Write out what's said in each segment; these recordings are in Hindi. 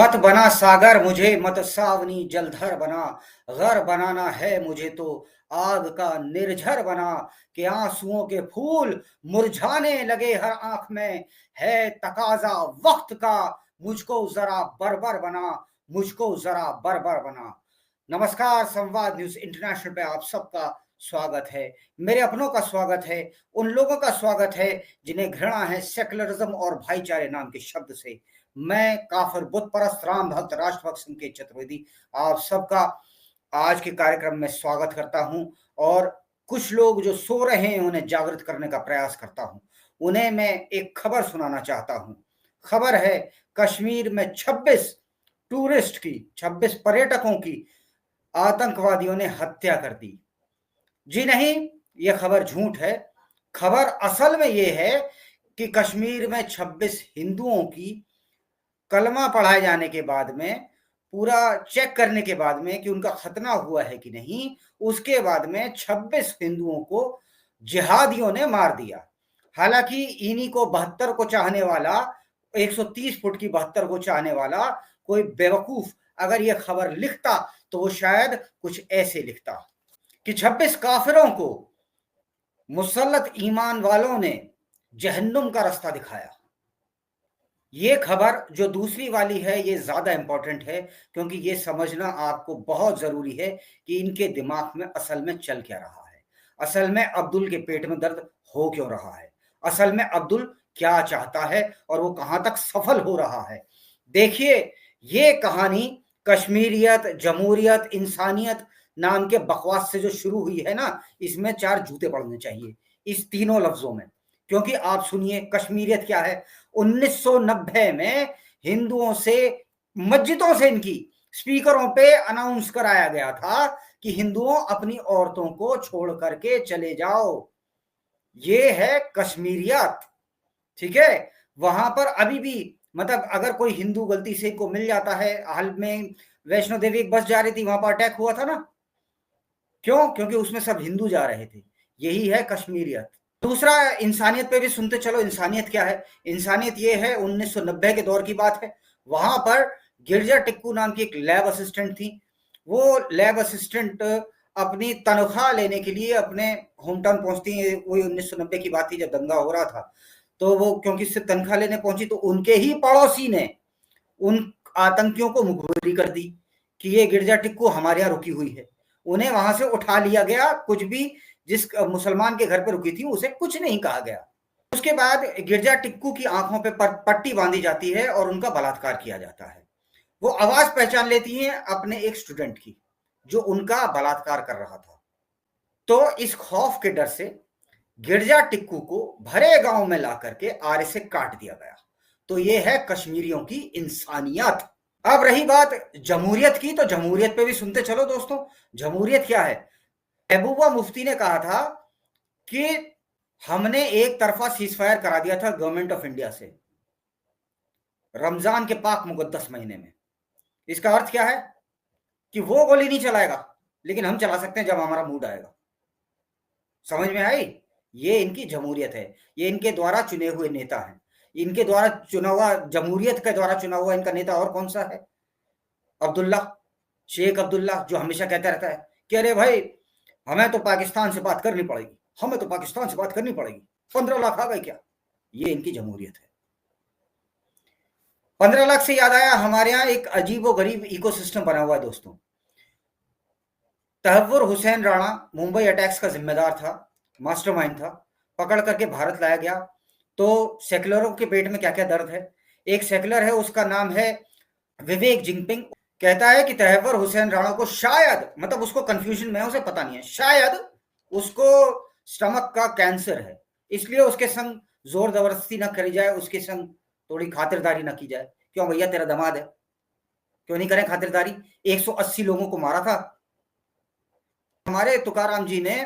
मत बना सागर मुझे, मत सावनी जलधर बना। घर बनाना है मुझे तो आग का निर्झर बना। कि आंसुओं के फूल मुरझाने लगे हर आंख में, है तकाजा वक्त का। मुझको जरा बरबर बना, मुझको जरा बरबर बना। नमस्कार, संवाद न्यूज इंटरनेशनल पे आप सबका स्वागत है। मेरे अपनों का स्वागत है, उन लोगों का स्वागत है जिन्हें घृणा है सेकुलरिज्म और भाईचारे नाम के शब्द से। मैं काफिर बुत परस्त राम भक्त राष्ट्रभक्त संकेत चतुर्वेदी आप सबका आज के कार्यक्रम में स्वागत करता हूं। और कुछ लोग जो सो रहे हैं उन्हें जागृत करने का प्रयास करता हूं। उन्हें मैं एक खबर सुनाना चाहता हूं। खबर है कश्मीर में 26 पर्यटकों की आतंकवादियों ने हत्या कर दी। जी नहीं, यह खबर झूठ है। खबर असल में यह है कि कश्मीर में 26 हिंदुओं की कलमा पढ़ाए जाने के बाद में, पूरा चेक करने के बाद में कि उनका खतना हुआ है कि नहीं, उसके बाद में 26 हिंदुओं को जिहादियों ने मार दिया। हालांकि इन्हीं को 72 को चाहने वाला, 130 फुट की 72 को चाहने वाला कोई बेवकूफ अगर यह खबर लिखता तो वो शायद कुछ ऐसे लिखता कि 26 काफिरों को मुसल्लत ईमान वालों ने जहन्नुम का रास्ता दिखाया। ये खबर जो दूसरी वाली है ये ज्यादा इंपॉर्टेंट है, क्योंकि ये समझना आपको बहुत जरूरी है कि इनके दिमाग में असल में चल क्या रहा है। असल में अब्दुल के पेट में दर्द हो क्यों रहा है, असल में अब्दुल क्या चाहता है और वो कहां तक सफल हो रहा है। देखिए, ये कहानी कश्मीरियत, जमहूरियत, इंसानियत नाम के बकवास से जो शुरू हुई है ना, इसमें 4 जूते पड़ने चाहिए इस तीनों लफ्जों में। क्योंकि आप सुनिए, कश्मीरियत क्या है। 1990 में हिंदुओं से, मस्जिदों से इनकी स्पीकरों पे अनाउंस कराया गया था कि हिंदुओं अपनी औरतों को छोड़ करके चले जाओ। ये है कश्मीरियत, ठीक है। वहां पर अभी भी, मतलब अगर कोई हिंदू गलती से को मिल जाता है, हाल में वैष्णो देवी एक बस जा रही थी, वहां पर अटैक हुआ था ना, क्यों? क्योंकि उसमें सब हिंदू जा रहे थे। यही है कश्मीरियत। दूसरा, इंसानियत पे भी सुनते चलो। इंसानियत क्या है? इंसानियत ये है, 1990 के दौर की बात है। वहां पर गिरजा टिक्कू नाम की एक लैब असिस्टेंट थी। वो लैब असिस्टेंट अपनी तनख्वाह लेने के लिए अपने होम टाउन पहुंचती है। वही 1990 की बात थी जब दंगा हो रहा था। तो वो क्योंकि इससे तनख्वाह लेने पहुंची तो उनके ही पड़ोसी ने उन आतंकियों को मुखबिरी कर दी कि ये गिरजा टिक्कू हमारे यहाँ रुकी हुई है। उन्हें वहां से उठा लिया गया। कुछ भी, जिस मुसलमान के घर पर रुकी थी उसे कुछ नहीं कहा गया। उसके बाद गिरजा टिक्कू की आंखों पे पट्टी बांधी जाती है और उनका बलात्कार किया जाता है। वो आवाज पहचान लेती हैं अपने एक स्टूडेंट की जो उनका बलात्कार कर रहा था। तो इस खौफ के डर से गिरजा टिक्कू को भरे गांव में ला करके आरे से काट दिया गया। तो ये है कश्मीरियों की इंसानियत। अब रही बात जमहूरियत की, तो जमहूरियत पे भी सुनते चलो दोस्तों। जमहूरियत क्या है? महबूबा मुफ्ती ने कहा था कि हमने एक तरफा सीजफायर करा दिया था गवर्नमेंट ऑफ इंडिया से रमजान के पाक मुकद्दस महीने में। इसका अर्थ क्या है? कि वो गोली नहीं चलाएगा, लेकिन हम चला सकते हैं जब हमारा मूड आएगा। समझ में आई? ये इनकी जमहूरियत है। ये इनके द्वारा चुने हुए नेता हैं। इनके द्वारा चुना हुआ, जमहूरियत के द्वारा चुना हुआ इनका नेता और कौन सा है? अब्दुल्ला, शेख अब्दुल्ला, जो हमेशा कहता रहता है कि अरे भाई, हमें तो पाकिस्तान से बात करनी पड़ेगी, हमें तो पाकिस्तान से बात करनी पड़ेगी। 15 लाख आ गए क्या? ये इनकी जमहूरियत है। 15 लाख से याद आया, हमारे यहाँ एक अजीब व गरीब इकोसिस्टम बना हुआ है दोस्तों। तहव्वुर हुसैन राणा मुंबई अटैक्स का जिम्मेदार था, मास्टरमाइंड था। पकड़ करके भारत लाया गया। तो सेकुलरों के पेट में क्या क्या दर्द है। एक सेकुलर है, उसका नाम है विवेक जिंगपिंग। कहता है कि तहव्वुर हुसैन राणा को शायद, मतलब उसको कंफ्यूजन में है, उसे पता नहीं है, शायद उसको स्टमक का कैंसर है, इसलिए उसके संग जोर जबरदस्ती ना करी जाए, उसके संग थोड़ी खातिरदारी ना की जाए। क्यों भैया, तेरा दामाद है, क्यों नहीं करें खातिरदारी? 180 लोगों को मारा था। हमारे तुकाराम जी ने,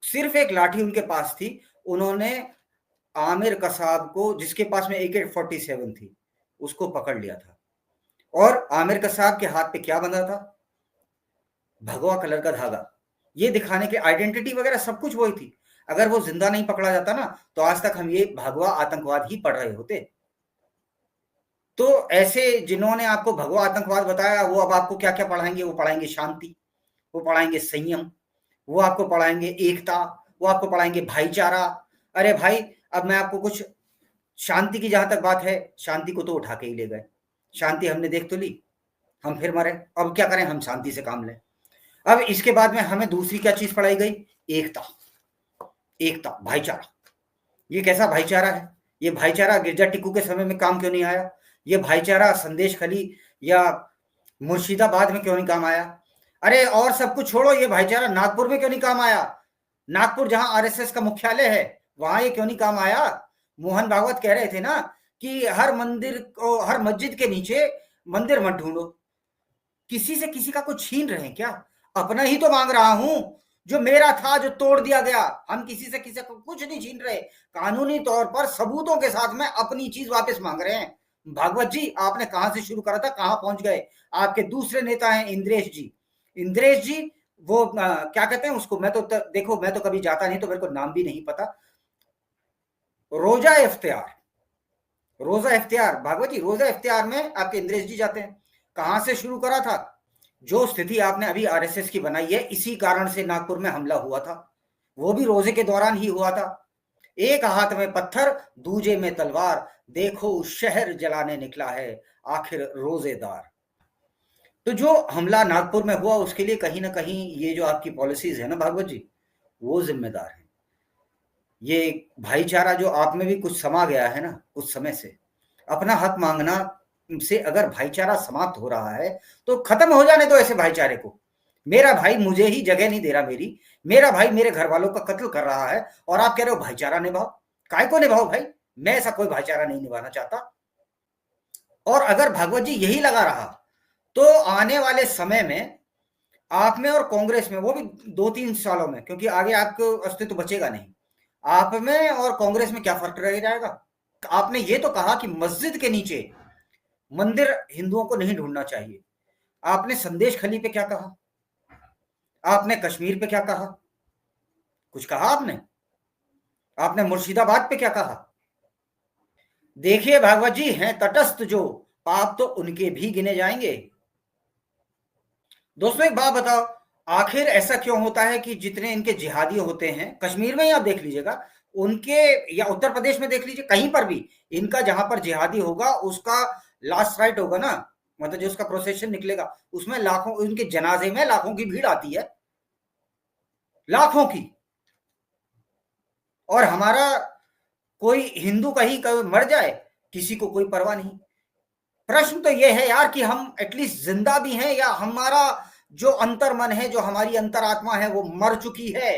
सिर्फ एक लाठी उनके पास थी, उन्होंने आमिर कसाब को, जिसके पास में AK-47 थी, उसको पकड़ लिया था। और आमिर कसाब के हाथ पे क्या बंधा था? भगवा कलर का धागा। ये दिखाने के, आइडेंटिटी वगैरह सब कुछ वही थी। अगर वो जिंदा नहीं पकड़ा जाता ना, तो आज तक हम ये भगवा आतंकवाद ही पढ़ रहे होते। तो ऐसे जिन्होंने आपको भगवा आतंकवाद बताया, वो अब आपको क्या क्या पढ़ाएंगे? वो पढ़ाएंगे शांति, वो पढ़ाएंगे संयम, वो आपको पढ़ाएंगे एकता, वो आपको पढ़ाएंगे भाईचारा। अरे भाई, अब मैं आपको कुछ शांति की जहां तक बात है, शांति को तो उठा के ही ले गए। शांति हमने देख तो ली, हम फिर मरे। अब क्या करें? हम शांति से काम लें। अब इसके बाद में हमें दूसरी क्या चीज पढ़ाई गई? एकता, एकता, भाईचारा। ये कैसा भाईचारा है? ये भाईचारा गिरजा टिक्कू के समय में काम क्यों नहीं आया? ये भाईचारा संदेश खली या मुर्शिदाबाद में क्यों नहीं काम आया? अरे और सब कुछ छोड़ो, ये भाईचारा नागपुर में क्यों नहीं काम आया? नागपुर जहां आरएसएस का मुख्यालय है, वहां ये क्यों नहीं काम आया? मोहन भागवत कह रहे थे ना कि हर मंदिर को, हर मस्जिद के नीचे मंदिर मत ढूंढो। किसी से किसी का कुछ छीन रहे हैं क्या? अपना ही तो मांग रहा हूं, जो मेरा था, जो तोड़ दिया गया। हम किसी से किसी को कुछ नहीं छीन रहे, कानूनी तौर पर सबूतों के साथ में अपनी चीज वापस मांग रहे हैं। भागवत जी, आपने कहां से शुरू करा था, कहां पहुंच गए? आपके दूसरे नेता हैं इंद्रेश जी। इंद्रेश जी, वो क्या कहते हैं उसको, मैं तो देखो, मैं तो कभी जाता नहीं, तो मेरे को नाम भी नहीं पता। रोजा इफ्तियार, रोजा इफ्तियार, भागवत जी, रोजा इफ्तियार में आपके इंद्रेश जी जाते हैं। कहां से शुरू करा था? जो स्थिति आपने अभी आरएसएस की बनाई है, इसी कारण से नागपुर में हमला हुआ था, वो भी रोजे के दौरान ही हुआ था। एक हाथ में पत्थर, दूजे में तलवार, देखो शहर जलाने निकला है आखिर रोजेदार। तो जो हमला नागपुर में हुआ, उसके लिए कहीं ना कहीं ये जो आपकी पॉलिसीज है ना भागवत जी, वो जिम्मेदार है। ये भाईचारा जो आप में भी कुछ समा गया है ना, कुछ समय से अपना हक मांगना से अगर भाईचारा समाप्त हो रहा है, तो खत्म हो जाने दो ऐसे भाईचारे को। मेरा भाई मुझे ही जगह नहीं दे रहा, मेरा भाई मेरे घर वालों का कत्ल कर रहा है, और आप कह रहे हो भाईचारा निभाओ। काय को निभाओ भाई? मैं ऐसा कोई भाईचारा नहीं निभाना चाहता। और अगर भागवत जी यही लगा रहा, तो आने वाले समय में आप में और कांग्रेस में, वो भी 2-3 सालों में, क्योंकि आगे आपको अस्तित्व बचेगा नहीं, आप में और कांग्रेस में क्या फर्क रह जाएगा? आपने ये तो कहा कि मस्जिद के नीचे मंदिर हिंदुओं को नहीं ढूंढना चाहिए। आपने संदेश खली पे क्या कहा? आपने कश्मीर पे क्या कहा? कुछ कहा आपने? आपने मुर्शिदाबाद पे क्या कहा? देखिए भागवत जी, हैं तटस्थ जो, पाप तो उनके भी गिने जाएंगे। दोस्तों एक बात बताओ, आखिर ऐसा क्यों होता है कि जितने इनके जिहादी होते हैं, कश्मीर में ही आप देख लीजिएगा, उनके, या उत्तर प्रदेश में देख लीजिए, कहीं पर भी इनका जहां पर जिहादी होगा, उसका लास्ट राइट होगा ना, मतलब जो उसका प्रोसेशन निकलेगा, उसमें लाखों, उनके जनाजे में लाखों की भीड़ आती है, लाखों की। और हमारा कोई हिंदू कहीं मर जाए, किसी को कोई परवाह नहीं। प्रश्न तो यह है यार कि हम एटलीस्ट जिंदा भी हैं, या हमारा जो अंतर मन है, जो हमारी अंतरात्मा है, वो मर चुकी है।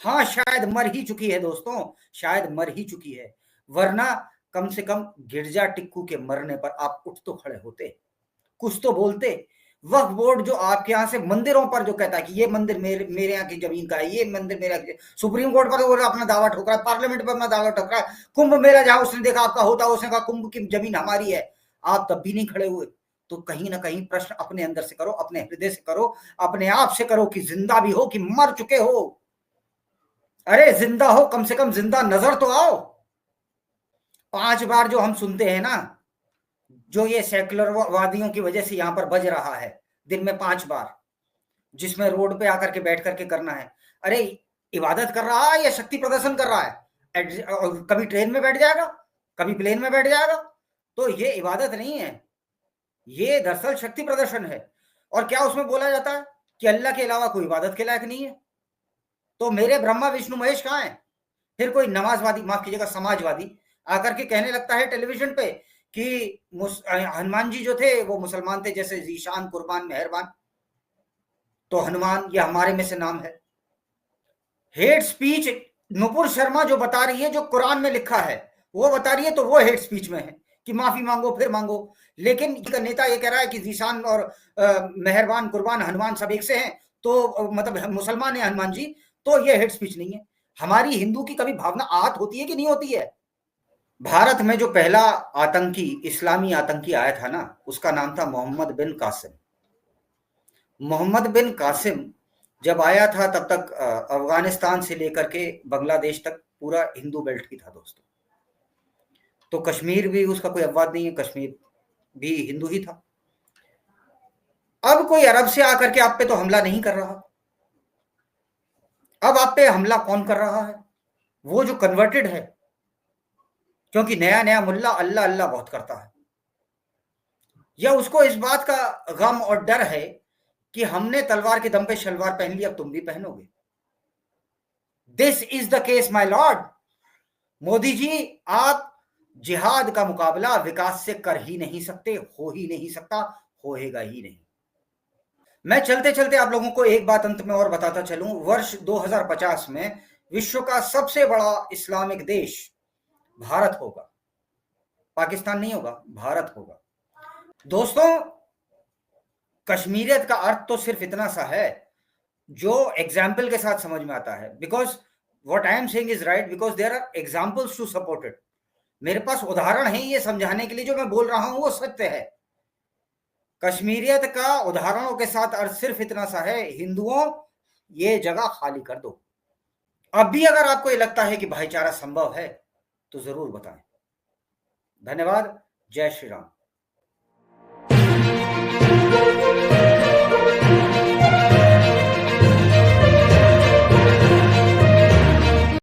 हाँ, शायद मर ही चुकी है दोस्तों, शायद मर ही चुकी है, वरना कम से कम गिरजा टिक्कू के मरने पर आप उठ तो खड़े होते, कुछ तो बोलते। वक्फ बोर्ड जो आपके यहाँ से मंदिरों पर जो कहता है कि ये मंदिर मेरे यहाँ की जमीन का है, ये मंदिर मेरा, सुप्रीम कोर्ट पर वो अपना दावा ठोकरा है, पार्लियामेंट पर अपना दावा ठोकरा है, कुंभ मेला जहां उसने देखा आपका होता, उसने कहा कुंभ की जमीन हमारी है, आप तब भी नहीं खड़े हुए। तो कहीं ना कहीं प्रश्न अपने अंदर से करो, अपने हृदय से करो, अपने आप से करो कि जिंदा भी हो कि मर चुके हो। अरे जिंदा हो, कम से कम जिंदा नजर तो आओ। 5 बार जो हम सुनते हैं ना, जो ये सेकुलरवादियों की वजह से यहाँ पर बज रहा है, दिन में 5 बार, जिसमें रोड पे आकर के बैठ करके करना है। अरे इबादत कर रहा है या शक्ति प्रदर्शन कर रहा है? कभी ट्रेन में बैठ जाएगा, कभी प्लेन में बैठ जाएगा, तो ये इबादत नहीं है, ये दरअसल शक्ति प्रदर्शन है। और क्या उसमें बोला जाता है कि अल्लाह के अलावा कोई इबादत के लायक नहीं है? तो मेरे ब्रह्मा विष्णु महेश कहाँ है? फिर कोई नमाजवादी, माफ कीजिएगा समाजवादी, आकर के कहने लगता है टेलीविजन पे कि हनुमान जी जो थे वो मुसलमान थे, जैसे जीशान, कुर्बान, मेहरबान, तो हनुमान ये हमारे में से नाम है। हेट स्पीच नुपुर शर्मा जो बता रही है, जो कुरान में लिखा है वो बता रही है, तो वो हेट स्पीच में है कि माफी मांगो फिर मांगो। लेकिन नेता ये कह रहा है कि जीशान और मेहरबान, कुर्बान, हनुमान सब एक से हैं, तो मतलब मुसलमान है हनुमान जी, तो ये हेट स्पीच नहीं है। हमारी हिंदू की कभी भावना आहत होती है कि नहीं होती है? भारत में जो पहला आतंकी, इस्लामी आतंकी आया था ना, उसका नाम था मोहम्मद बिन कासिम। मोहम्मद बिन कासिम जब आया था, तब तक अफगानिस्तान से लेकर के बांग्लादेश तक पूरा हिंदू बेल्ट ही था दोस्तों। तो कश्मीर भी उसका कोई अपवाद नहीं है, कश्मीर भी हिंदू ही था। अब कोई अरब से आकर के आप पे तो हमला नहीं कर रहा। अब आप पे हमला कौन कर रहा है? वो जो कन्वर्टेड है, क्योंकि नया नया मुल्ला अल्लाह अल्लाह बहुत करता है, या उसको इस बात का गम और डर है कि हमने तलवार के दम पे शलवार पहन ली, अब तुम भी पहनोगे। This is the case my lord. Modi ji, आप जिहाद का मुकाबला विकास से कर ही नहीं सकते, हो ही नहीं सकता, होएगा ही नहीं। मैं चलते चलते आप लोगों को एक बात अंत में और बताता चलूं, वर्ष 2050 में विश्व का सबसे बड़ा इस्लामिक देश भारत होगा, पाकिस्तान नहीं होगा, भारत होगा। दोस्तों, कश्मीरियत का अर्थ तो सिर्फ इतना सा है जो एग्जाम्पल के साथ समझ में आता है, because what I am saying is right, because there are examples to support it. मेरे पास उदाहरण है ये समझाने के लिए, जो मैं बोल रहा हूं वो सत्य है। कश्मीरियत का उदाहरणों के साथ अर्थ सिर्फ इतना सा है, हिंदुओं ये जगह खाली कर दो। अब भी अगर आपको ये लगता है कि भाईचारा संभव है तो जरूर बताएं। धन्यवाद। जय श्री राम।